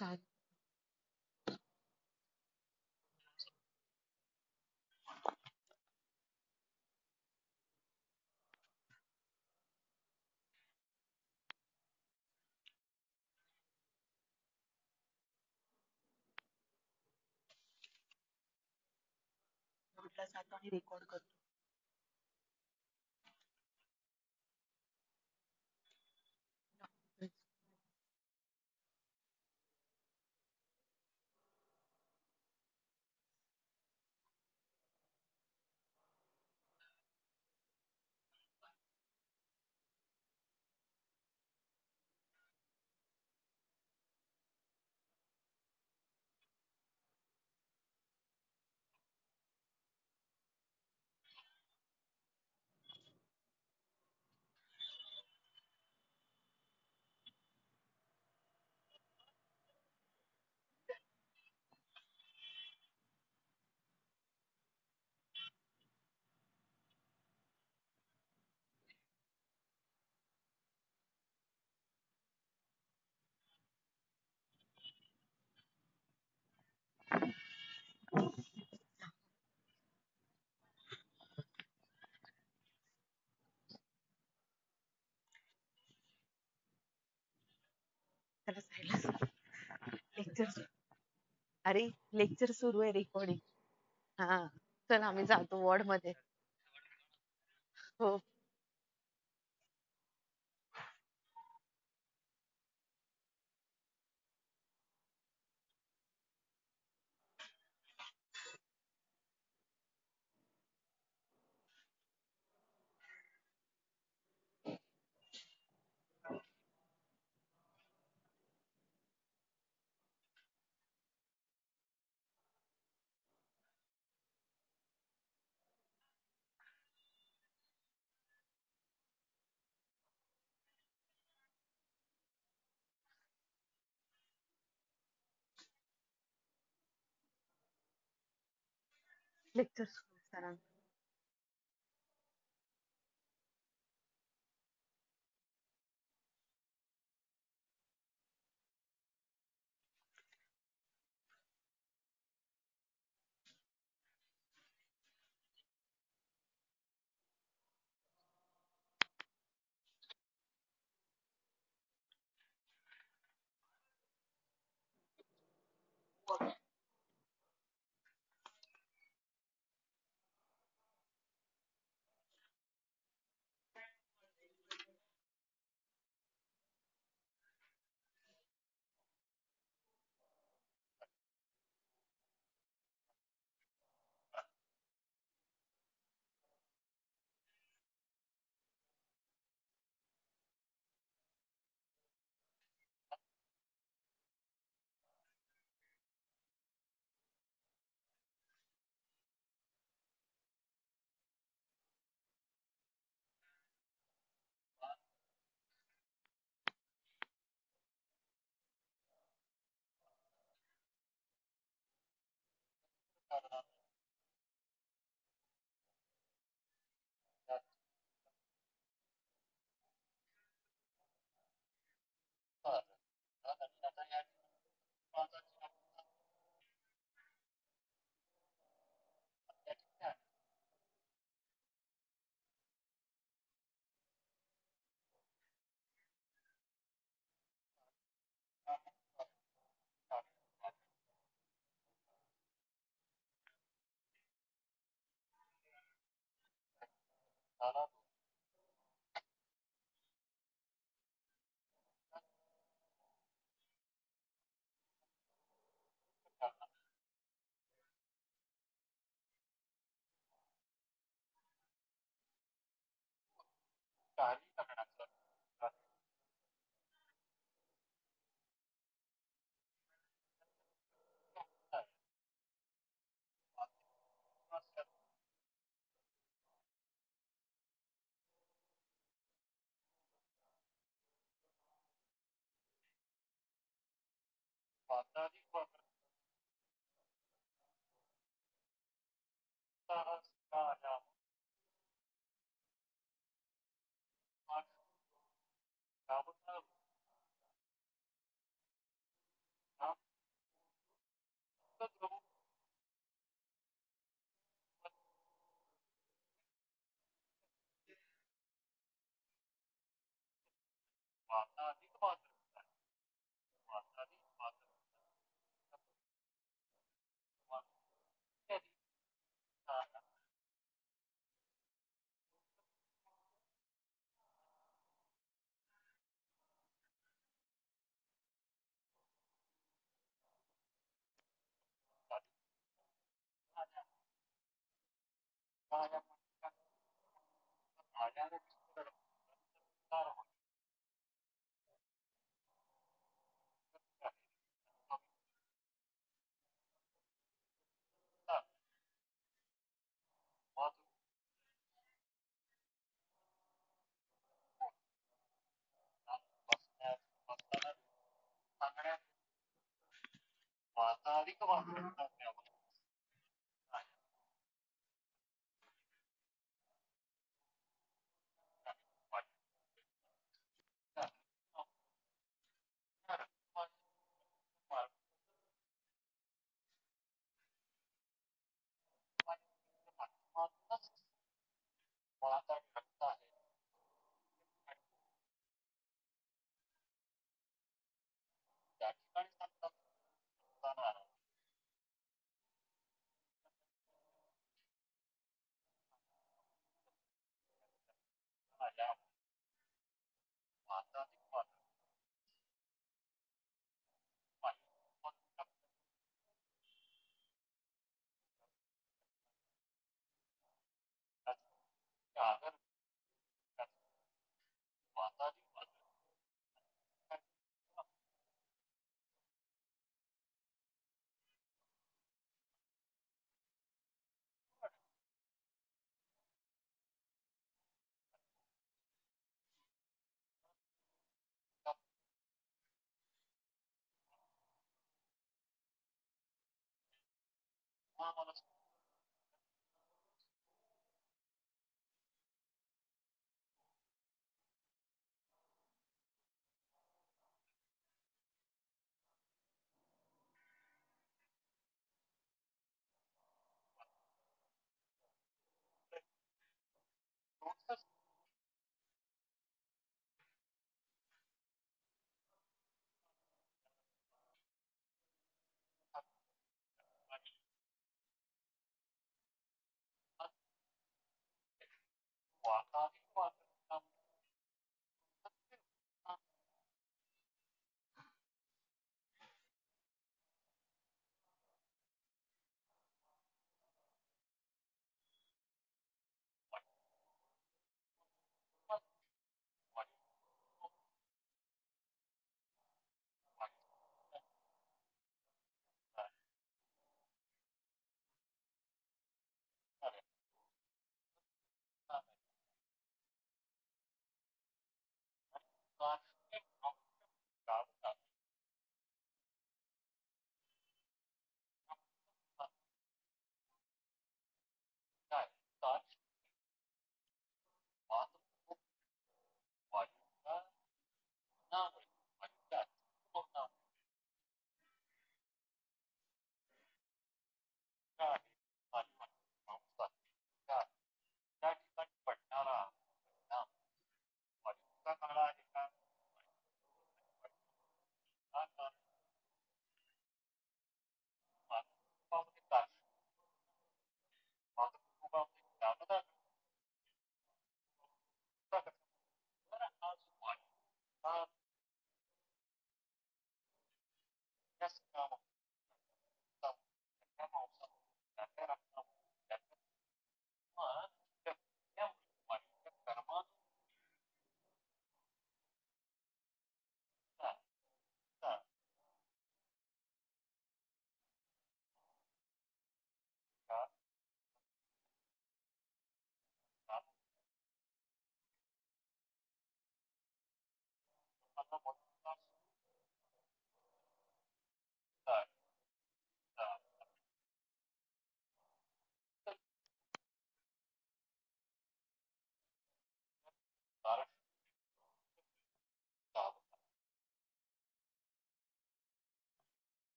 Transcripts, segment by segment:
चाल म्हटलं जातो आणि रेकॉर्ड करतो. त्याला सायलेन्स लेक्चर. अरे लेक्चर सुरू आहे, रेकॉर्डिंग. हा, चल आम्ही जातो वॉर्ड मध्ये. हो. लेक्चर सुरू आहे सरांचं.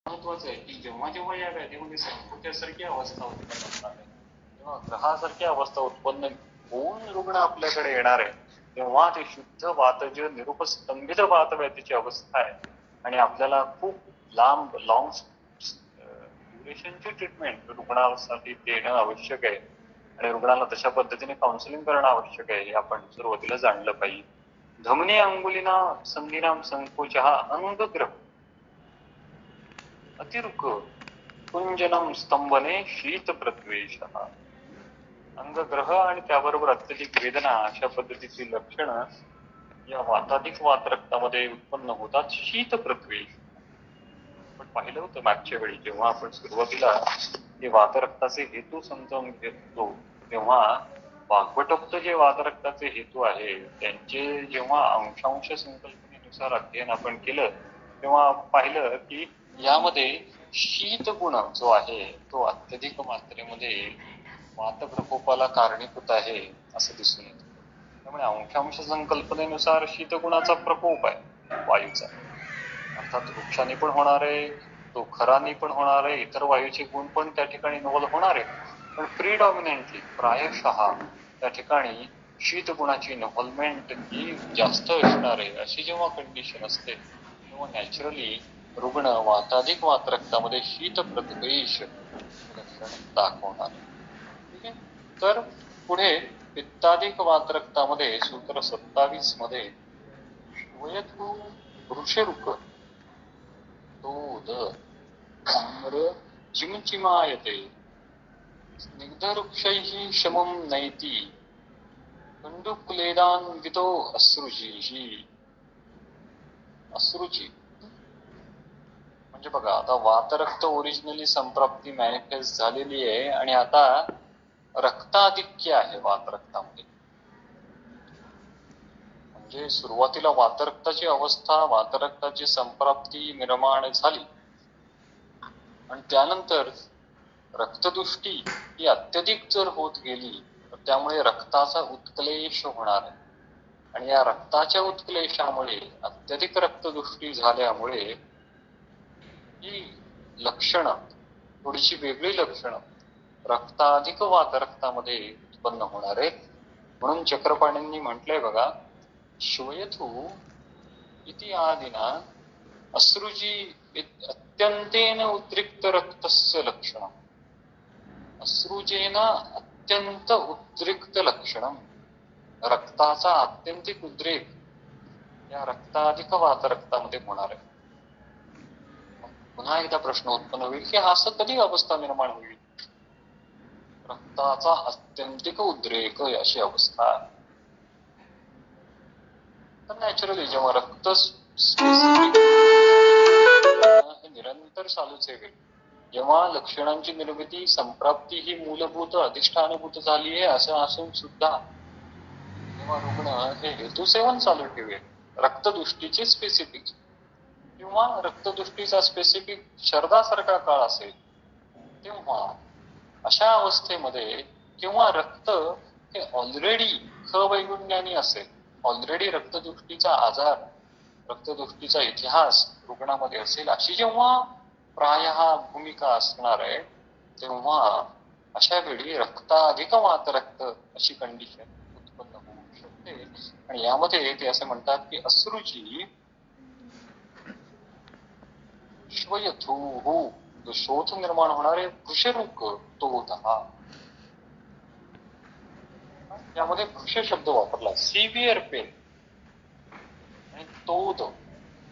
महत्वाचं आहे की जेव्हा जेव्हा या व्याधीमध्ये संकोचासारखी अवस्था उत्पन्न होणार आहे तेव्हा ग्रहासारखी अवस्था उत्पन्न होऊन रुग्ण आपल्याकडे येणार आहे तेव्हा ते शुद्ध वातज निरुपस्तंभित वातव्याधीची अवस्था आहे आणि आपल्याला खूप लांब लॉंग ड्युरेशनची ट्रीटमेंट रुग्णासाठी देणं आवश्यक आहे आणि रुग्णाला तशा पद्धतीने काउन्सिलिंग करणं आवश्यक आहे हे आपण सुरुवातीला जाणलं पाहिजे धमनी अंगुलीना संधीनाम संकोच हा अंगग्रह अतिरुक कुंजनम स्तंभने शीत प्रद्वेष अंगग्रह आणि त्याबरोबर अत्यधिक वेदना अशा पद्धतीची लक्षणं या वाताधिक वात रक्तामध्ये उत्पन्न होतात शीत प्रद्वेष आपण पाहिलं होतं मागच्या वेळी जेव्हा आपण सुरुवातीला हे वातरक्ताचे हेतू समजावून घेतो तेव्हा वाग्भटोक्त जे वातरक्ताचे हेतू आहे त्यांचे जेव्हा अंशांश संकल्पनेनुसार अध्ययन आपण केलं तेव्हा पाहिलं की यामध्ये शीत गुण जो आहे तो अत्यधिक मात्रेमध्ये वात प्रकोपाला कारणीभूत आहे असं दिसून येतं त्यामुळे अंशांश संकल्पनेनुसार शीतगुणाचा प्रकोप आहे वायूचा अर्थात वृक्षाने पण होणार आहे तो खरानी पण होणार आहे इतर वायूचे गुण पण त्या ठिकाणी इन्व्हॉल्व होणार आहे पण प्रिडॉमिनेंटली प्रायशः त्या ठिकाणी शीत गुणाची इन्व्हॉल्वमेंट ही जास्त असणार आहे अशी जेव्हा कंडिशन असते तेव्हा नॅचरली रुग्ण वाताधिक वातरक्तामध्ये शीत प्रद्वेष लक्षण दाखवणार. ठीक आहे. तर पुढे पित्ताधिक वातरक्तामध्ये सूत्र 27 मध्ये वयथु वृषरुक तोद ताम्र चिमचिमायते स्निग्धवृक्षैः शमं नयति कंडुक्लेदान्वितो अश्रुची. म्हणजे बघा आता वातरक्त ओरिजिनली संप्राप्ती मॅनिफेस्ट झालेली आहे आणि आता रक्ताधिक्य आहे वातरक्तामध्ये. म्हणजे सुरुवातीला वातरक्ताची अवस्था वातरक्ताची संप्राप्ती निर्माण झाली आणि त्यानंतर रक्तदुष्टी ही अत्यधिक जर होत गेली तर त्यामुळे रक्ताचा उत्कलेश होणार आहे आणि या रक्ताच्या उत्कलेशामुळे अत्यधिक रक्तदुष्टी झाल्यामुळे ही लक्षणं थोडीशी वेगळी लक्षणं रक्ताधिक वातरक्तामध्ये उत्पन्न होणार आहेत. म्हणून चक्रपाणींनी म्हटलंय बघा श्वयथु इति आदिना अश्रुजी अत्यंतेन उद्रिक्त रक्तस्य लक्षणं. अश्रुजेन अत्यंत उद्रिक्त लक्षणं. रक्ताचा आत्यंतिक उद्रेक या रक्ताधिक वातरक्तामध्ये होणार आहे. पुन्हा एकदा प्रश्न उत्पन्न होईल की असं कधी अवस्था निर्माण होईल. रक्ताचा अत्यंतिक उद्रेक अशी अवस्था. तर नॅचरली जेव्हा रक्त निरंतर चालूच आहे जेव्हा लक्षणांची निर्मिती संप्राप्ती ही मूलभूत अधिष्ठानभूत झाली आहे असं असून सुद्धा जेव्हा रुग्ण हे हेतुसेवन चालू ठेवेल रक्तदुष्टीची स्पेसिफिक किंवा रक्तदुष्टीचा स्पेसिफिक शरदासारखा काळ असेल तेव्हा अशा अवस्थेमध्ये किंवा रक्त हे ऑलरेडी खवैगुण्याने असेल ऑलरेडी रक्तदुष्टीचा आजार रक्तदुष्टीचा इतिहास रुग्णामध्ये असेल अशी जेव्हा प्रायः भूमिका असणार आहे तेव्हा अशा वेळी रक्ताधिक वातरक्त अशी कंडिशन उत्पन्न होऊ शकते. आणि यामध्ये ते असे म्हणतात की अश्रुची श्वयथुः जो शोथ निर्माण होणारे वृषरुक तोदः. यामध्ये वृष शब्द वापरला सिव्हिअर पेन आणि तोद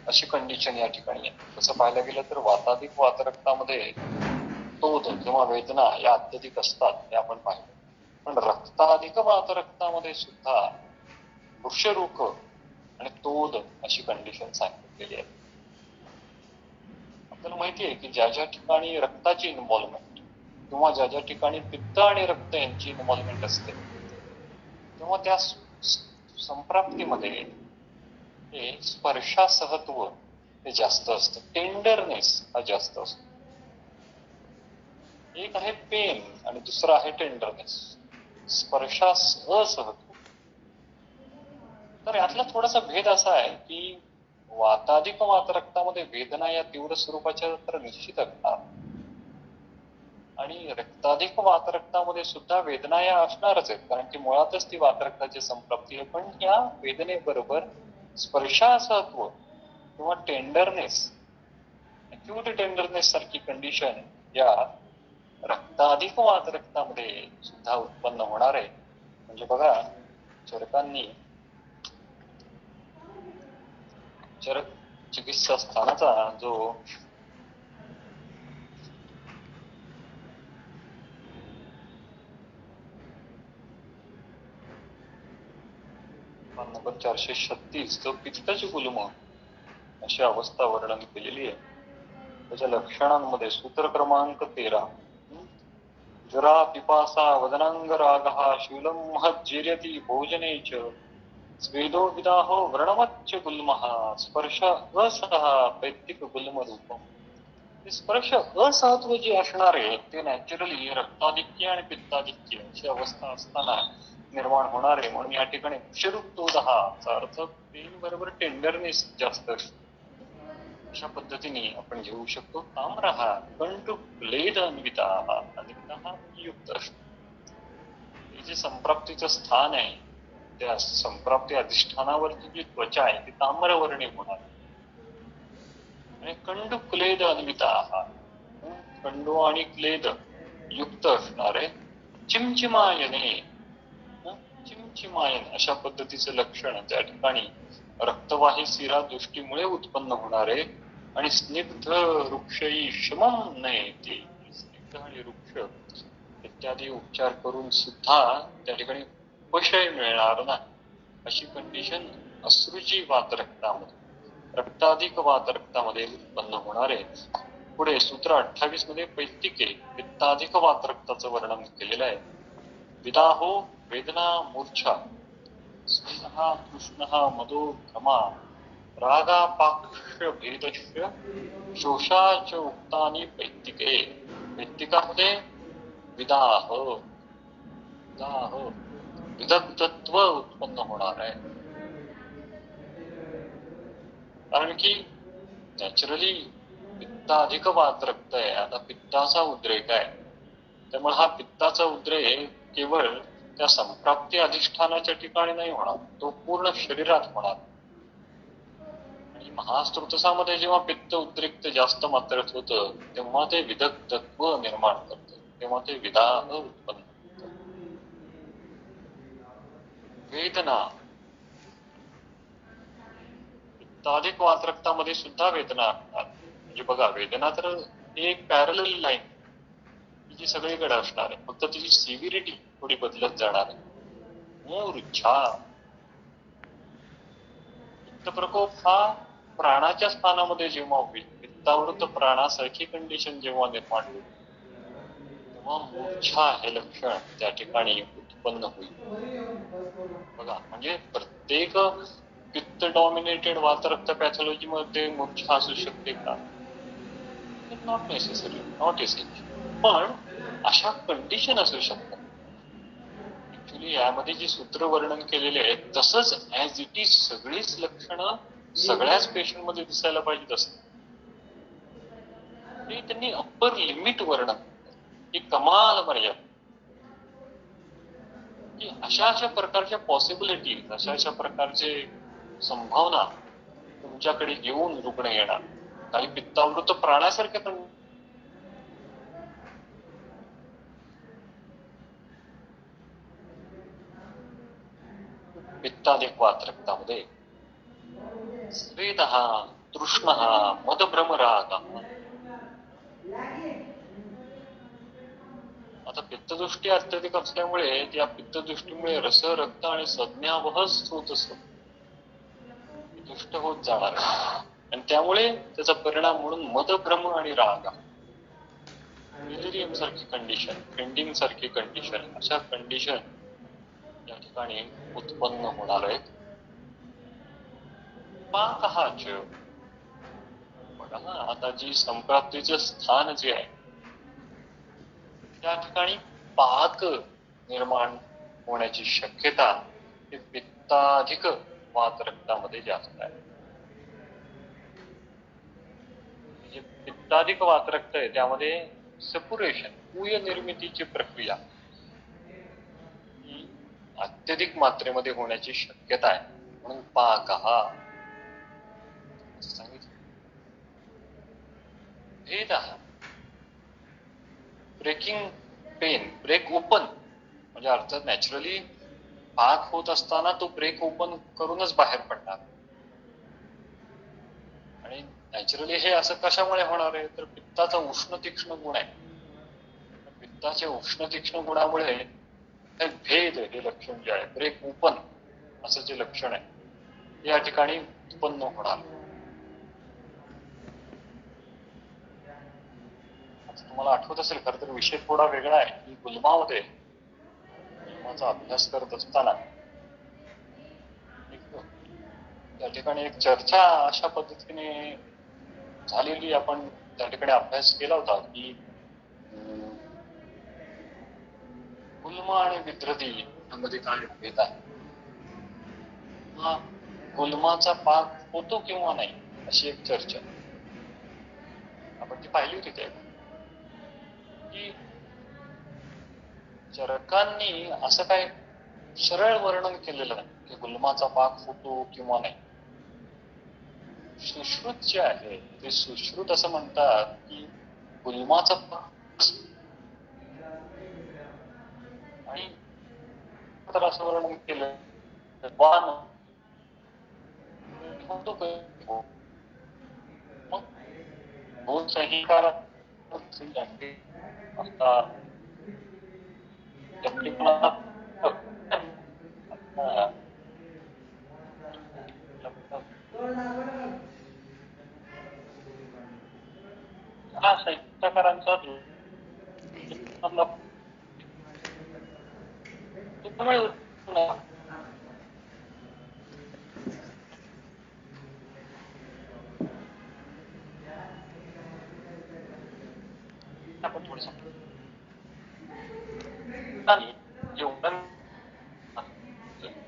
अशी कंडिशन या ठिकाणी आहे. तसं पाहायला गेलं तर वाताधिक वातरक्तामध्ये तोद किंवा वेदना या अत्यधिक असतात हे आपण पाहिलं. पण रक्ताधिक वातरक्तामध्ये सुद्धा वृषरुक आणि तोद अशी कंडिशन सांगितलेली आहे. आपल्याला माहिती आहे की ज्या ज्या ठिकाणी रक्ताची इन्व्हॉल्वमेंट किंवा ज्या ज्या ठिकाणी पित्त आणि रक्त यांची इन्व्हॉल्वमेंट असते तेव्हा त्या संप्राप्तीमध्ये हे स्पर्शासहत्व हे जास्त असतं. टेंडरनेस हा जास्त असतो. एक आहे पेन आणि दुसरा आहे टेंडरनेस. स्पर्शासहत्व. तर यातला थोडासा भेद असा आहे की वाताधिक वातरक्तामध्ये वेदना या तीव्र स्वरूपाच्या तर निश्चित असणार आणि रक्ताधिक वातरक्तामध्ये सुद्धा वेदना या असणारच आहेत कारण की मुळातच ती वातरक्ताची संप्राप्ती आहे. पण या वेदनेबरोबर स्पर्शासहत्व किंवा टेंडरनेस अक्यूट टेंडरनेस सारखी कंडिशन या रक्ताधिक वातरक्तामध्ये सुद्धा उत्पन्न होणार आहे. म्हणजे बघा चरकांनी चरक चिकित्सा स्थानाचा जो नंबर 436 जो पित्ताची गुलम अशी अवस्था वर्णन केलेली आहे. त्याच्या लक्षणांमध्ये सूत्र क्रमांक 13 जरा पिपासा वदनांग रागः शूलं महज्जीर्यति भोजने च स्वेदो विदाहो व्रणमच्च गुल्मः स्पर्श असह पैत्तिक गुल्म रूपम. स्पर्श असहत्व जे असणार आहे ते नॅचरली रक्ताधिक्य आणि पित्ताधिक्य अशी अवस्था असताना निर्माण होणार आहे. म्हणून या ठिकाणी वृषरुक तोदः चा अर्थ पेन बरोबर टेंडरनेस जास्त असतो. अशा पद्धतीने आपण घेऊ शकतो. ताम्रः कंटु क्लेद अन्विताः. अन्विताः युक्त असणे. हे जे संप्राप्तीचं स्थान आहे त्या संप्राप्ती अधिष्ठानावरची जी त्वचा आहे ती ताम्रवर्णी होणार आणि कंडू क्लेद अन्विताः. कंडू आणि क्लेद युक्त असणारे चिमचिमायने चिमचिमायन अशा पद्धतीचं लक्षण त्या ठिकाणी रक्तवाही शिरा दृष्टीमुळे उत्पन्न होणारे आणि स्निग्ध वृक्षही शमम नयेते. स्निग्ध आणि वृक्ष इत्यादी उपचार करून सुद्धा त्या ठिकाणी उपशय मिळणार नाही अशी कंडिशन अश्रुची वात रक्ताधिक वात रक्तामध्ये उत्पन्न होणारे. पुढे सूत्र 28 मध्ये पैतिके पित्ताधिक वात रक्ताचं वर्णन केलेलं आहे. विदाहो वेदना मूर्छा स्नेह कृष्ण मदो भ्रमा रागापाक्ष भेदश्च शोषाच उक्तानी पैतिके. पैतिकामध्ये विदाह विदग्धत्व उत्पन्न होणार आहे. कारण की नॅचरली पित्ताधिक वात रक्त आहे. आता पित्ताचा उद्रेक आहे त्यामुळे हा पित्ताचा उद्रेक केवळ त्या संप्राप्ती अधिष्ठानाच्या ठिकाणी नाही होणार तो पूर्ण शरीरात होणार. आणि महास्त्रोतसामध्ये जेव्हा पित्त उद्रेक जास्त मात्रेत होतं तेव्हा ते विदग्धत्व निर्माण करतं तेव्हा ते विदाह उत्पन्न होतं. वेदना पित्ताधिक वात रक्तामध्ये सुद्धा वेदना असणार. म्हणजे बघा वेदना तर एक पॅरलल लाईन जी सगळीकडे असणार आहे फक्त तिची सिव्हिरिटी थोडी बदलत जाणार आहे. मूर्छा पित्त प्रकोप हा प्राणाच्या स्थानामध्ये जेव्हा होईल पित्तावृत प्राणासारखी कंडिशन जेव्हा निर्माण होईल तेव्हा मूर्छा हे लक्षण त्या ठिकाणी उत्पन्न होईल. बघा म्हणजे प्रत्येक पित्त डॉमिनेटेड वातरक्त पॅथॉलॉजी मध्ये मूर्छा असू शकते का? नॉट नेसेसरी नॉट एसेन्शियल पण अशा कंडिशन असू शकतात. ऍक्च्युली यामध्ये जे सूत्र वर्णन केलेले आहेत तसंच ऍज इट इज सगळीच लक्षणं सगळ्याच पेशंट मध्ये दिसायला पाहिजेत असं ते त्यांनी अप्पर लिमिट वर्णन ही कमाल मर्यादा की अशा प्रकारच्या पॉसिबिलिटी अशा प्रकारचे संभावना तुमच्याकडे घेऊन रुग्ण येणार. काही पित्तावृत प्राण्यासारखे पण पित्ताधिक वात रक्तामध्ये स्वेद तृष्ण मदभ्रमराग. आता पित्तदृष्टी अत्यधिक असल्यामुळे त्या पित्तदृष्टीमुळे रस रक्त आणि संज्ञावहच होत असतो दुष्ट होत जाणार आणि त्यामुळे त्याचा परिणाम म्हणून मदभ्रम आणि राग डिलिरियम सारखी कंडिशन फेंडिंग सारखी कंडिशन अशा कंडिशन या ठिकाणी उत्पन्न होणार आहेत. पाकहाच बघा आता जी संप्राप्तीचे स्थान जे आहे त्या ठिकाणी पाक निर्माण होण्याची शक्यता ही पित्ताधिक वात रक्तामध्ये जास्त आहे. म्हणजे पित्ताधिक वात रक्त आहे त्यामध्ये सपुरेशन पूय निर्मितीची प्रक्रिया ही अत्यधिक मात्रेमध्ये होण्याची शक्यता आहे म्हणून पाक हा सांगितलं. भेद ब्रेकिंग पेन ब्रेक ओपन म्हणजे अर्थात नॅचरली पाक होत असताना तो ब्रेक ओपन करूनच बाहेर पडणार आणि नॅचरली हे असं कशामुळे होणार आहे तर पित्ताचा उष्ण तीक्ष्ण गुण आहे. पित्ताच्या उष्ण तीक्ष्ण गुणामुळे भेद हे लक्षण जे आहे ब्रेक ओपन असं जे लक्षण आहे या ठिकाणी उत्पन्न होणार. तुम्हाला आठवत असेल खरं तर विषय थोडा वेगळा आहे की गुलमामध्ये गुलमाचा अभ्यास करत असताना त्या ठिकाणी एक चर्चा अशा पद्धतीने झालेली आपण त्या ठिकाणी अभ्यास केला होता की गुल्मा आणि विद्रदी यामध्ये काय भेद आहे. गुल्माचा पाक होतो किंवा नाही अशी एक चर्चा आपण ती पाहिली होती त्या की चरकांनी असं काय सरळ वर्णन केलेलं नाही की गुलमाचा पाक फुटो किंवा नाही. सुश्रुत जे आहे ते सुश्रुत असं म्हणतात की गुलमाचा पाक आणि तर असं वर्णन केलं वान होतो मग दोन सहीकार आता हा साहित्यकारांचा आपण थोडं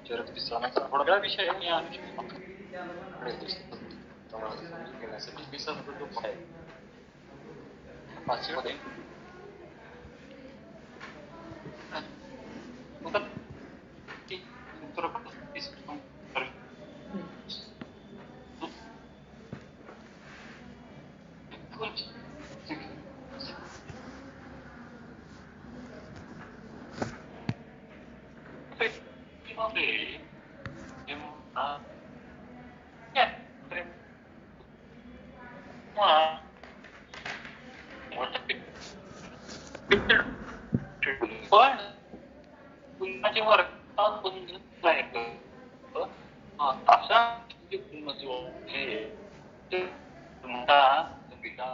चरक थोडा विषय घेण्यासाठी पाचवीमध्ये पण पुन्हा वर्गात असा पिता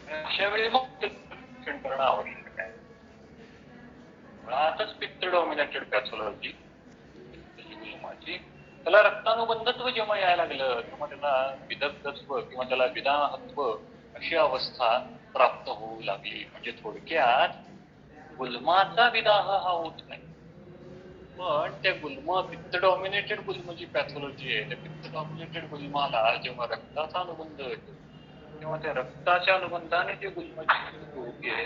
अशा वेळी मग शिक्षण करणं आवश्यक आहे. मुळातच पित्त डॉमिनेटेड पॅथॉलॉजी गुलमाची त्याला रक्तानुबंधत्व जेव्हा यायला लागलं तेव्हा त्याला विदग्धत्व किंवा त्याला विदाहत्व अशी अवस्था प्राप्त होऊ लागली. म्हणजे थोडक्यात गुलमाचा विदाह हा होत नाही, पण त्या गुल्म पित्त डॉमिनेटेड गुल्म जी पॅथॉलॉजी आहे त्या पित्त डॉमिनेटेड गुल्माला जेव्हा रक्ताचा अनुबंध येतो तेव्हा त्या रक्ताच्या अनुबंधाने जे गुल्माची होती आहे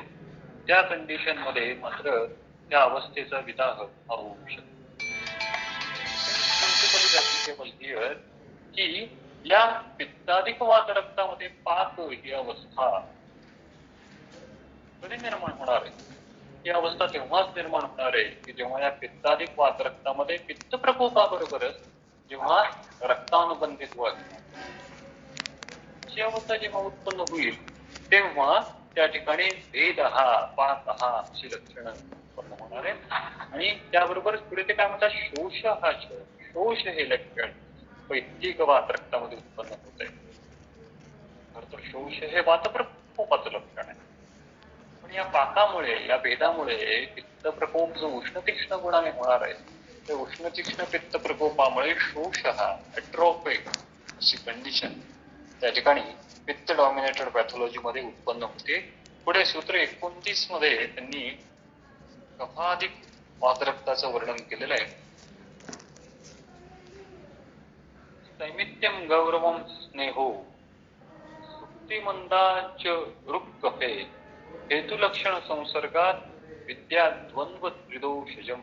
त्या कंडिशन मध्ये मात्र त्या अवस्थेचा विदाह हा होऊ शकतो. की या पित्ताधिक वात रक्तामध्ये पाक ही अवस्था कधी निर्माण होणार आहे? ही अवस्था तेव्हाच निर्माण होणार आहे की जेव्हा या पित्ताधिक वात रक्तामध्ये पित्त प्रकोपाबरोबरच जेव्हा रक्तानुबंधित अशी अवस्था जेव्हा उत्पन्न होईल तेव्हा त्या ठिकाणी भेद हा पाक हा अशी लक्षणं उत्पन्न होणार आहे. आणि त्याबरोबरच पुढे ते काय म्हणतात शोष हा शोष हे लक्षण पैतिक वात रक्तामध्ये उत्पन्न होत आहे. तर शोष हे वातप्रकोपाचं लक्षण आहे. पण या पाकामुळे या भेदामुळे पित्त प्रकोप जो उष्ण तीक्ष्ण गुणाने होणार आहे त्या उष्ण तीक्ष्ण पित्त प्रकोपामुळे शोष हा एट्रोपिक अशी कंडिशन त्या ठिकाणी पित्त डॉमिनेटेड पॅथॉलॉजी मध्ये उत्पन्न होते. पुढे सूत्र 29 मध्ये त्यांनी कफाधिक वातरक्ताचं वर्णन केलेलं आहे. दैमित्यम गौरवम स्नेहो सुक्तिमंदाच रुक्कफे हेतुलक्षण संसर्गात विद्या द्वंद्व त्रिदोषजम.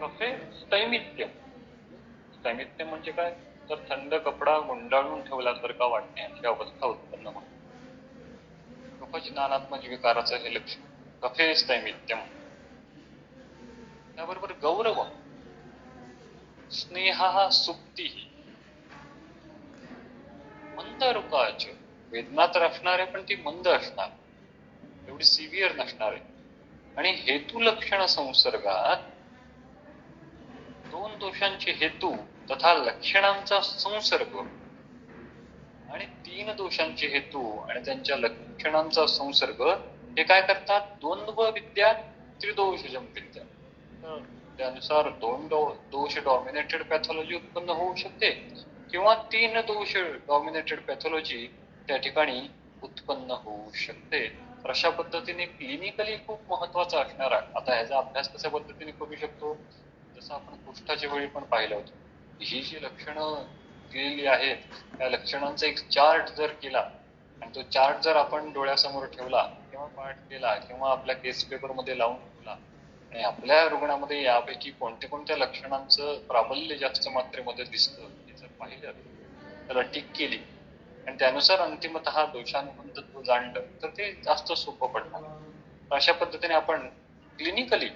कफे स्थैमित्यम. स्थैमित्यम म्हणजे काय तर थंड कपडा गुंडाळून ठेवल्यासारखा वाटणे अशी अवस्था उत्पन्न होते. कफज्ञानात्मक विकाराचं हे लक्षण कफे स्थैमित्यम. त्याबरोबर गौरव स्नेहा सुप्ती मंद रुकाच वेदना तर असणार आहे पण ती मंद असणार एवढी सिव्हिअर नसणार आहे. आणि हेतू लक्षण संसर्गात दोन दोषांचे हेतू तथा लक्षणांचा संसर्ग आणि तीन दोषांचे हेतू आणि त्यांच्या लक्षणांचा संसर्ग हे काय करतात द्वंद्व विद्या त्रिदोषजम विद्या. त्यानुसार दोन दोष डॉमिनेटेड पॅथॉलॉजी उत्पन्न होऊ शकते किंवा 3 दोष डॉमिनेटेड पॅथॉलॉजी त्या ठिकाणी उत्पन्न होऊ शकते. तर अशा पद्धतीने क्लिनिकली खूप महत्वाचा असणार आहे. आता ह्याचा अभ्यास कशा पद्धतीने करू शकतो, जसं आपण कुष्ठाच्या वेळी पण पाहिलं होतं. ही जी लक्षणं दिलेली आहेत त्या लक्षणांचा एक चार्ट जर केला आणि तो चार्ट जर आपण डोळ्यासमोर ठेवला किंवा पाठ केला किंवा आपल्या केस पेपर मध्ये लावून ठेवला आणि आपल्या रुग्णामध्ये यापैकी कोणत्या लक्षणांचं प्राबल्य जास्त मात्रेमध्ये दिसतं हे जर पाहिलं, त्याला टिक केली आणि त्यानुसार अंतिमतः दोषानुबंधत्व जाणलं तर ते जास्त सोपं पडणार. अशा पद्धतीने आपण क्लिनिकली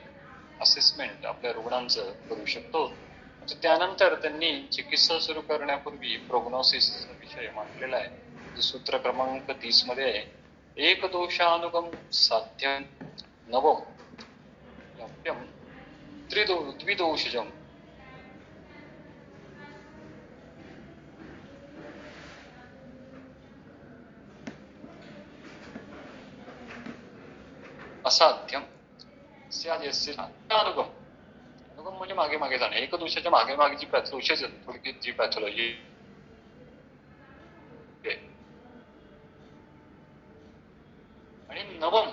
असेसमेंट आपल्या रुग्णांचं करू शकतो. त्यानंतर त्यांनी चिकित्सा सुरू करण्यापूर्वी प्रोग्नोसिसचा विषय मांडलेला आहे. सूत्र क्रमांक 30 मध्ये आहे, एक दोषानुगम साध्यम नवम व्याप्यम द्विदोषजम. असाध्यम स्याद्यस्य अनुगम. अनुगम म्हणजे मागे मागे जाणे. एक दोषाच्या मागे मागेची पॅथॉलॉजी, थोडक्यात जी पॅथॉलॉजी आणि नवम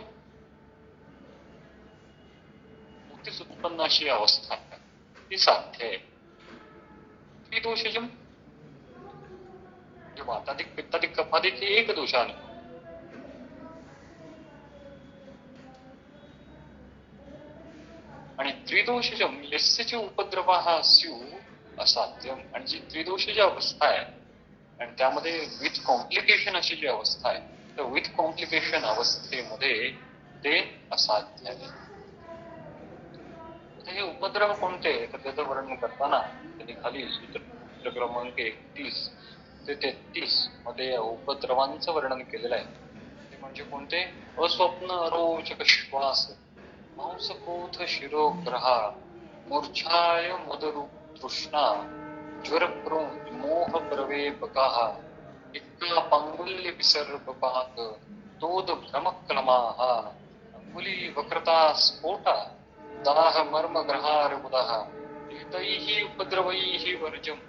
मुक्तीस उत्पन्न अशी अवस्था ती साध्य आहे. त्रिदोषजम वाताधिक पित्ताधिक कफाधिक हे एक दोषाने आणि त्रिदोषजम यस्यच उपद्रवाः स्यु असाध्यम. आणि जी त्रिदोषज अवस्था आहे आणि त्यामध्ये विथ कॉम्प्लिकेशन अशी जी अवस्था आहे, तर विथ कॉम्प्लिकेशन अवस्थेमध्ये ते असाध्य आहे. हे उपद्रव कोणते तर त्याचं वर्णन करताना त्यांनी खाली सूत्र क्रमांक 31 ते 33 मध्ये उपद्रवांचं वर्णन केलेलं आहे. ते म्हणजे कोणते? अस्वप्न अरोचक श्वास, मांसकोथ शिरोग्रहा, मूर्छाय मदरूप तृष्णा, ज्वरप्रोम मोह प्रवेपकाः, इक्का पांगुल्य विसर्पपाक, तोद भ्रमक्लमाः, अंगुली वक्रता स्फोटा, दाह मर्म ग्रहार्बुदः, एतैः उपद्रवैः वर्जम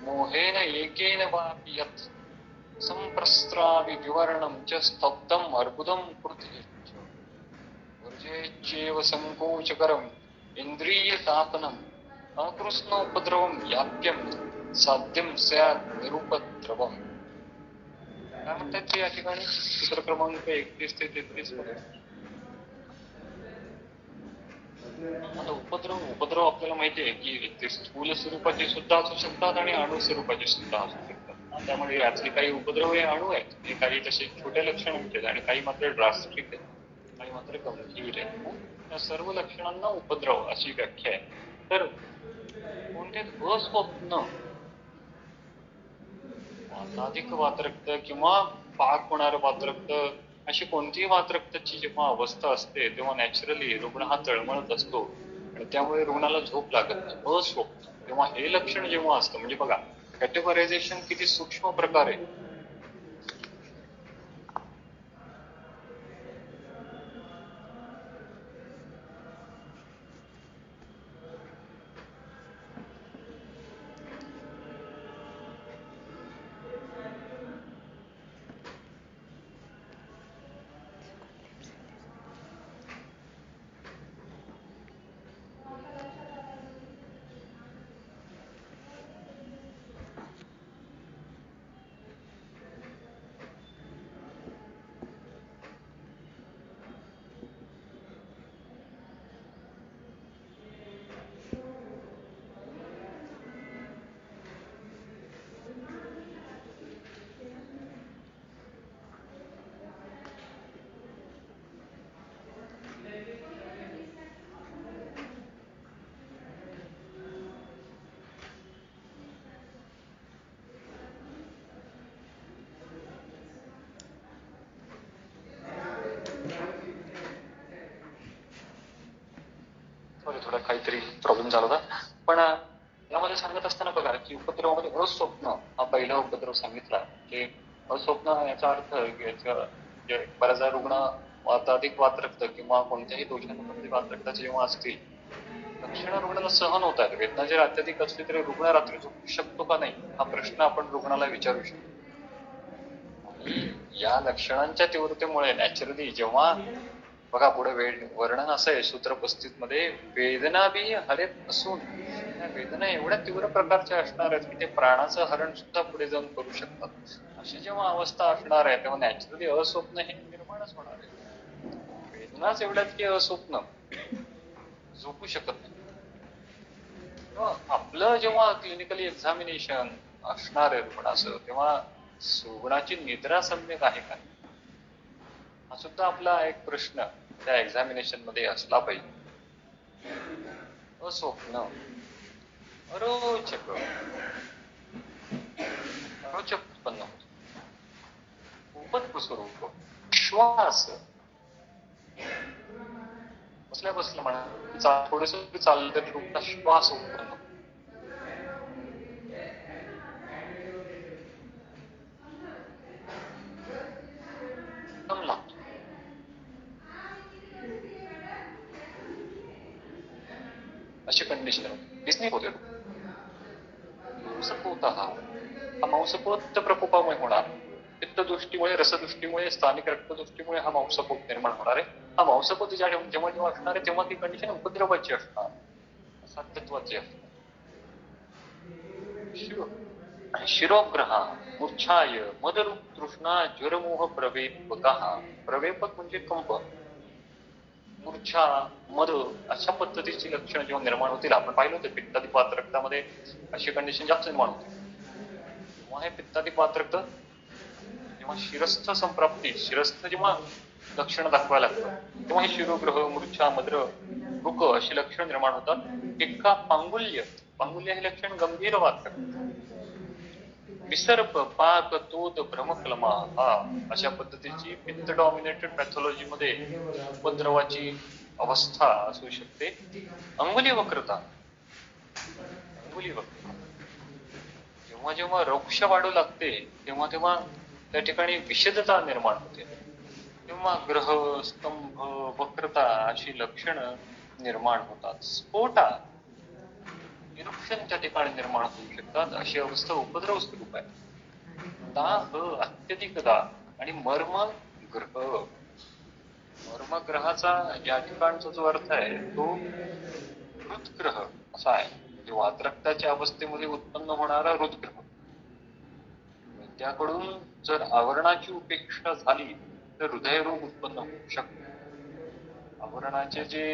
मोहेन एकेन वापि यत् संप्रस्त्रावि विवर्णं च स्तब्धम् अर्बुदं कृतेश्च वर्जेच्चेव संकोचकरम् इन्द्रियतापनम् अकृष्णोपद्रवं व्याप्यं साध्यं स्यात् निरुपद्रवम्. काय म्हणतात ते या ठिकाणी सूत्र क्रमांक 31 ते 33 मध्ये? आता उपद्रव आपल्याला माहिती आहे की ते स्थूल स्वरूपाचे सुद्धा असू शकतात आणि अणु स्वरूपाचे सुद्धा असू शकतात. त्यामुळे यातले काही उपद्रव हे अणु आहेत, हे काही तसे छोट्या लक्षणांचे आणि काही मात्र ड्रास्टिक आहेत, काही मात्र गंभीर आहेत. त्या सर्व लक्षणांना उपद्रव अशी व्याख्या आहे. तर कोणते अस्वप्न, वाताधिक वातरक्त किंवा पाक होणार वातरक्त अशी कोणतीही वातरक्ताची जेव्हा अवस्था असते तेव्हा नॅचरली रुग्ण हा तळमळत असतो आणि त्यामुळे रुग्णाला झोप लागत नाही. अस्वप्न तेव्हा हे लक्षण जेव्हा असतं, म्हणजे बघा कॅटेगरायझेशन किती सूक्ष्म प्रकार आहे. थोडा काहीतरी प्रॉब्लेम झाला होता. पण यामध्ये सांगत असताना बघा की उपद्रवामध्ये अस्वप्न हा पहिला उपद्रव सांगितला. की अस्वप्न याचा अर्थ बऱ्याचदा रुग्ण वाताधिक वातरक्त किंवा कोणत्याही दोषानुबंधी वातरक्ताचे जेव्हा असतील तर लक्षणं रुग्णाला सहन होत आहेत. वेदना जर अत्याधिक असली तरी रुग्ण रात्री झोपू शकतो का नाही हा प्रश्न आपण रुग्णाला विचारू शकतो. आणि या लक्षणांच्या तीव्रतेमुळे नॅचरली जेव्हा बघा पुढे वर्णन असं आहे सूत्र 35 मध्ये, वेदना बी हरेत असून त्या वेदना एवढ्या तीव्र प्रकारच्या असणार आहेत की ते प्राणाचं हरण सुद्धा पुढे जाऊन करू शकतात. अशी जेव्हा अवस्था असणार आहे तेव्हा नॅचरली अस्वप्न हे निर्माणच होणार आहे. वेदनाच एवढ्यात की अस्वप्न झोपू शकत नाही. आपलं जेव्हा क्लिनिकली एक्झामिनेशन असणार आहे रुग्णाचं तेव्हा रुग्णाची निद्रा सम्यक आहे का हा सुद्धा आपला एक प्रश्न त्या एक्झामिनेशन मध्ये असला पाहिजे. अस्वप्न अरोचक उत्पन्न होतो. खूपच कुसरू श्वास बसल्या बसल्या म्हणा थोडस चाललं तरी रुग्ण श्वास उत्पन्न दम लागतो. अशी कंडिशन दिसणे होते. मांसपोत हा मांसपोत प्रकोपामुळे होणार. पित्तदृष्टीमुळे रसदृष्टीमुळे स्थानिक रक्तदृष्टीमुळे हा मांसपोत निर्माण होणार आहे. हा मांसपोत जेव्हा जेव्हा असणार आहे तेव्हा ती कंडिशन उपद्रवाची असणार, असाध्यत्वाची असणार. शिरोग्रह मूर्छाय मदरूप तृष्णा ज्वरमोह प्रवेपकः. प्रवेपक म्हणजे कंप, मूर्छा, मद अशा पद्धतीची लक्षणं जेव्हा निर्माण होतील, आपण पाहिलं होतं पित्तादिपात रक्तामध्ये अशी कंडिशन जास्त निर्माण होते. तेव्हा हे पित्तादिपात रक्त जेव्हा शिरस्थ संप्राप्ती, शिरस्थ जेव्हा लक्षणं दाखवायला लागतात तेव्हा हे शिरोग्रह, मूर्छा, मद्र, रुक अशी लक्षणं निर्माण होतात. एका पांगुल्य, पांगुल्य हे लक्षण गंभीर वाटतं. विसर्प, पाक, तोद, भ्रमक्लमा हा अशा पद्धतीची पित्त डॉमिनेटेड पॅथॉलॉजी मध्ये उपद्रवाची अवस्था असू शकते. अंगुली वक्रता, अंगुली वक्रता जेव्हा जेव्हा रोक्ष वाढू लागते तेव्हा तेव्हा त्या ठिकाणी विषदता निर्माण होते. तेव्हा ग्रह, स्तंभ, वक्रता अशी लक्षणं निर्माण होतात. स्फोटा, इरुप्शन त्या ठिकाणी निर्माण होऊ शकतात. अशी अवस्था उपद्रव स्वरूप आहे. दाह, अत्यधिक दाह आणि मर्म ग्रह, मर्मग्रहाचा या ठिकाणचा जो अर्थ आहे तो हृदग्रह असा आहे. म्हणजे वातरक्ताच्या अवस्थेमध्ये उत्पन्न होणारा हृदग्रह. त्याकडून जर आवरणाची उपेक्षा झाली तर हृदयरोग उत्पन्न होऊ शकतो. आवरणाचे जे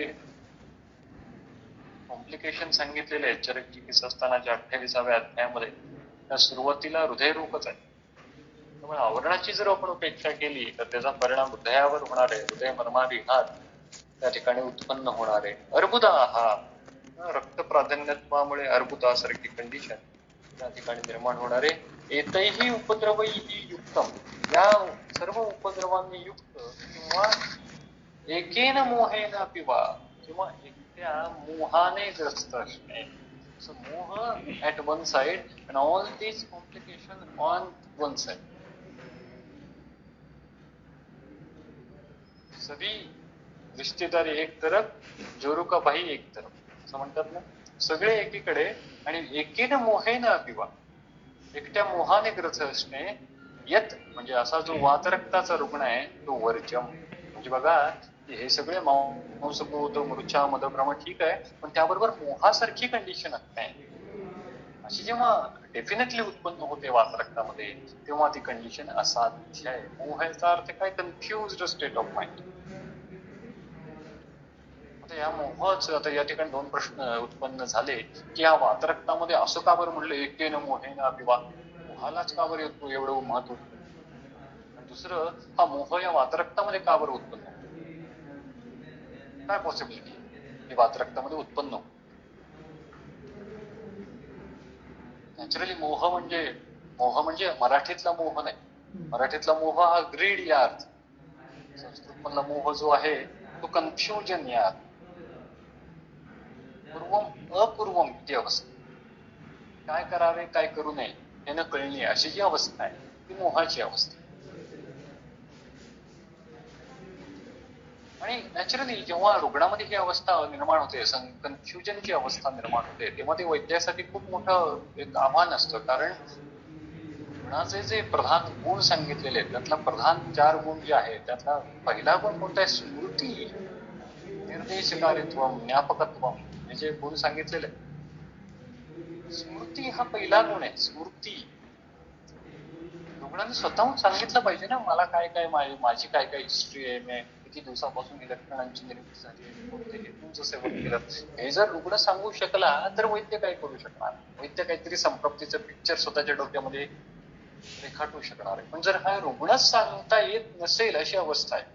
कॉम्प्लिकेशन सांगितलेले आहेत चरक चिकित्सा असतानाच्या 28व्या अध्यायामध्ये, त्या सुरुवातीला हृदयरोगच आहे. त्यामुळे आवरणाची जर आपण उपेक्षा केली तर त्याचा परिणाम हृदयावर होणार आहे. हृदय मर्मारी घात त्या ठिकाणी उत्पन्न होणार आहे. अर्बुदा हा रक्त प्राधान्यत्वामुळे अर्बुदासारखी कंडिशन त्या ठिकाणी निर्माण होणारे. एतैही उपद्रवैही युक्तम, या सर्व उपद्रवांनी युक्त किंवा एकेन मोहेन पिवा किंवा एकट्या मोहाने ग्रस्त असणे. So मोह at one side and all these complications on one side. सभी रिश्तेदारी एक तरफ, जोरू का भाई एक तरफ असं म्हणतात ना. सगळे एकीकडे आणि एकेन मोहेन पिवा, एकट्या मोहाने ग्रस्त असणे. यत म्हणजे असा जो वातरक्ताचा रुग्ण आहे तो वर्जम. म्हणजे बघा हे सगळे मांसभूत, मूर्छा, मदभ्रम ठीक आहे, पण त्याबरोबर मोहासारखी कंडिशन असते. अशी जेव्हा डेफिनेटली उत्पन्न होते वातरक्तामध्ये तेव्हा ती कंडिशन असाध्य आहे. मोहाचा अर्थ काय? Confused state of mind. आता या मोहच, आता या ठिकाणी दोन प्रश्न उत्पन्न झाले की या वातरक्तामध्ये असं का बरं म्हणलं एकेन मोहेन अपिवा, मोहालाच का बरं येतो एवढं महत्व. आणि दुसरं हा मोह या वातरक्तामध्ये का बरं उत्पन्न होतो? काय पॉसिबिलिटी ही वातरक्तामध्ये उत्पन्न होतो? नॅचरली मोह म्हणजे मराठीतला मोह नाही. मराठीतला मोह हा ग्रीड या अर्थ, संस्कृत मधला मोह जो आहे तो कन्फ्युजन या अर्थ. पूर्वम अपूर्वम ती अवस्था, काय करावे काय करू नये हे न कळणे अशी जी अवस्था आहे ती मोहाची अवस्था. आणि नॅचरली जेव्हा रुग्णामध्ये ही अवस्था निर्माण होते, कन्फ्युजनची अवस्था निर्माण होते, तेव्हा ते वैद्यासाठी खूप मोठं एक आव्हान असतं. कारण रुग्णाचे जे प्रधान गुण सांगितलेले आहेत त्यातला प्रधान 4 गुण जे आहेत त्यातला पहिला गुण कोणता आहे? स्मृती, निर्देशकारित्व, ज्ञापकत्व हे जे गुण सांगितलेले, स्मृती हा पहिला गुण आहे. स्मृती रुग्णाने स्वतःहून सांगितलं पाहिजे ना, मला काय काय माझी काय काय हिस्ट्री आहे, मी किती दिवसापासून ही लक्षणांची निर्मिती झाली आहे, कोणते हेतूंचं सेवन केलं, हे जर रुग्ण सांगू शकला तर वैद्य काय करू शकणार? वैद्य काहीतरी संपत्तीचं पिक्चर स्वतःच्या डोक्यामध्ये रेखाटू शकणार आहे. पण जर हा रुग्णच सांगता येत नसेल अशी अवस्था आहे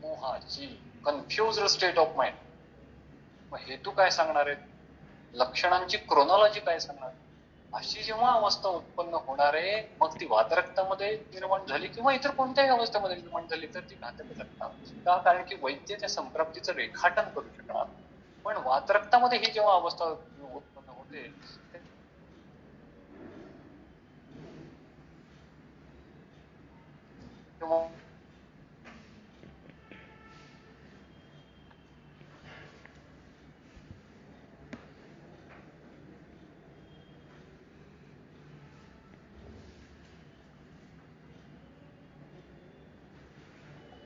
मोहाची, कन्फ्युज्ड स्टेट ऑफ माइंड, मग हेतू काय सांगणार आहेत? लक्षणांची क्रोनॉलॉजी काय सांगणार? अशी जेव्हा अवस्था उत्पन्न होणार आहे, मग ती वातरक्तामध्ये निर्माण झाली किंवा इतर कोणत्याही अवस्थेमध्ये निर्माण झाली तर ती घातकच असणार. का? कारण की वैद्य त्या संप्राप्तीचं रेखाटन करू शकणार. पण वातरक्तामध्ये ही जेव्हा अवस्था उत्पन्न होते तेव्हा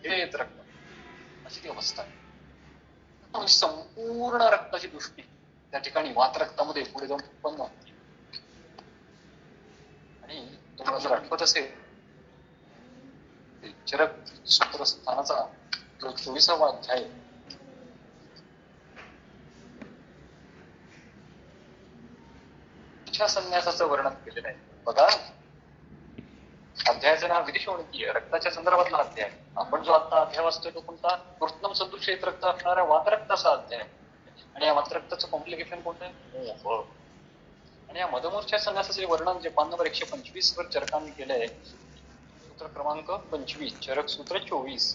येत रक्त अशी ती अवस्था आहे. संपूर्ण रक्ताची दृष्टी त्या ठिकाणी वातरक्तामध्ये पुढे जाऊन उत्पन्न होते. आणि तुम्हाला जर आठवत असेल चरक सूत्रस्थानाचा जो 24वा अध्याय संन्यासाचं वर्णन केलेलं आहे. बघा, अध्यायाचं नाव विधिशोणकीय, रक्ताच्या संदर्भातला अध्याय. आपण जो आता अध्याय वाचतोय तो कोणता? कृत्नम सदृशेत रक्त असणाऱ्या वातरक्ताचा अध्याय. आणि या वातरक्ताचं कॉम्प्लिकेशन कोणतं आहे? मोह. आणि या मदमूर्छा संन्यासाचे वर्णन जे पान नंबर 125 वर चरकांनी केलंय, सूत्र क्रमांक 25, चरक सूत्र 24.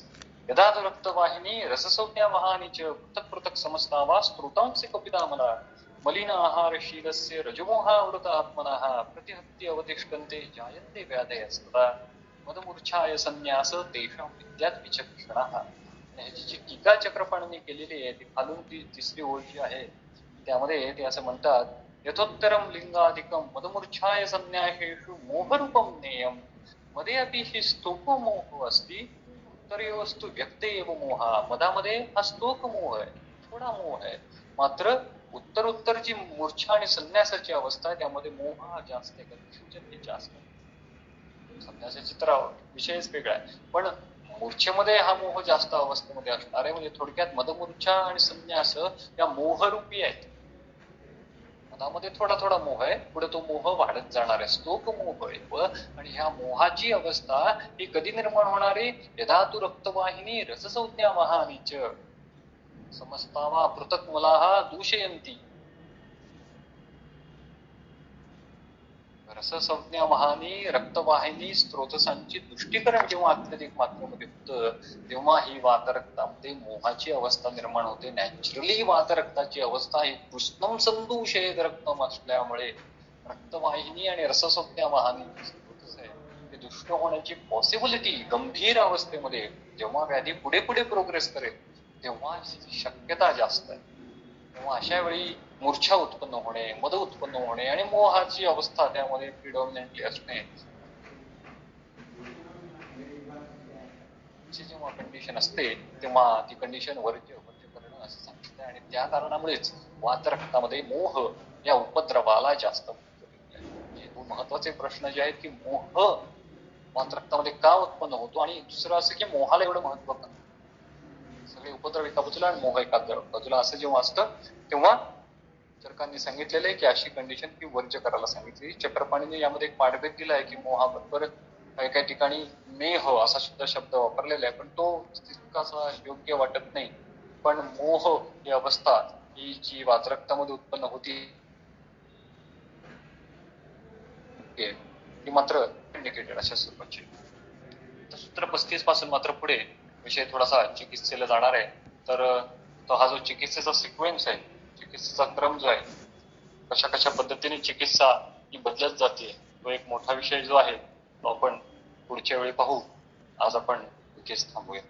यदा रक्तवाहिनी रससंज्ञा महानीच पृथक पृथक समस्तावा स्त्रोतांचे कपिता मला मलिन आहारशीलस्य रजमोहावृत आत्मनः प्रतिहत्य अवतिष्ठन्ते जायन्ते व्याधयस्तदा मदमूर्छाय संन्यास तेषां विद्यात विचक्षणाः. ह्याची जी टीका चक्रपाणीने केलेली आहे ती खालून ती तिसरी ओळ जी आहे त्यामध्ये ते असं म्हणतात, यथोत्तरम लिंगाधिकम मदमूर्छाय संन्यासेषु मोहरूपम नेयम मध्ये अपि ही स्तोको मोह असती उत्तरेवस्तू व्यक्त एव मोहा. मधामध्ये हा स्तोक मोह आहे, थोडा मोह आहे. मात्र उत्तर जी मूर्छा आणि संन्यासाची अवस्था आहे त्यामध्ये मोह हा जास्त आहे, कन्फ्युजन हे जास्त आहे. संन्यासाची तर विषयच वेगळा आहे, पण मूर्छेमध्ये हा मोह जास्त अवस्थेमध्ये असणार आहे. म्हणजे थोडक्यात मदमूर्छा आणि संन्यास या मोहरूपी आहेत. मनामध्ये थोडा थोडा मोह आहे, पुढे तो मोह वाढत जाणार आहे, स्तोक मोह आहे. आणि ह्या मोहाची अवस्था ही कधी निर्माण होणार आहे? यदा तू रक्तवाहिनी रससंज्ञा महानीच समस्तावा पृथक मलाहा दूषयंती. रससंज्ञा महानी रक्तवाहिनी स्त्रोतसांची तुष्टीकरण जेव्हा अत्यधिक मात्रेमध्ये होतं तेव्हा ही वातरक्तामध्ये मोहाची अवस्था निर्माण होते. नॅचरली वातरक्ताची अवस्था ही कृष्णम संदूषेत रक्तम असल्यामुळे रक्तवाहिनी आणि रससंज्ञा महानी स्त्रोतस आहे ते दुष्ट होण्याची पॉसिबिलिटी गंभीर अवस्थेमध्ये जेव्हा व्याधी पुढे पुढे प्रोग्रेस करेल तेव्हा शक्यता जास्त आहे. तेव्हा अशा वेळी मूर्छा उत्पन्न होणे, मद उत्पन्न होणे आणि मोहाची अवस्था त्यामध्ये प्रिडॉमिनंटली असणे जेव्हा कंडिशन असते तेव्हा ती कंडिशन वर्ज्य करणं असं सांगितलं. आणि त्या कारणामुळेच वातरक्तामध्ये मोह या उपद्रवाला जास्त म्हणजे दोन महत्वाचे प्रश्न जे आहेत की मोह वातरक्तामध्ये का उत्पन्न होतो आणि दुसरं असं की मोहाला एवढं महत्व का? सगळे उपद्रव एका बाजूला आणि मोह एका बाजूला असं जेव्हा असतं तेव्हा चरकांनी सांगितलेलं आहे की अशी कंडिशन की वर्ज्य करायला सांगितली. चक्रपाणीने यामध्ये एक पाठभेद दिला आहे की मोहाबरोबर काही काही ठिकाणी नेह असा सुद्धा शब्द वापरलेला आहे, पण तो तितकासा योग्य वाटत नाही. पण मोह ही अवस्था ही जी वातरक्तामध्ये उत्पन्न होती ती मात्र इंडिकेटेड अशा स्वरूपाची. सूत्र 35 पासून मात्र पुढे विषय थोडासा चिकित्सेला जाणार आहे. तर तो हा जो चिकित्सेचा सिक्वेन्स आहे, चिकित्सेचा क्रम जो आहे, कशा कशा पद्धतीने चिकित्सा ही बदलत जाते, तो एक मोठा विषय जो आहे तो आपण पुढच्या वेळी पाहू. आज आपण इथेच थांबूया.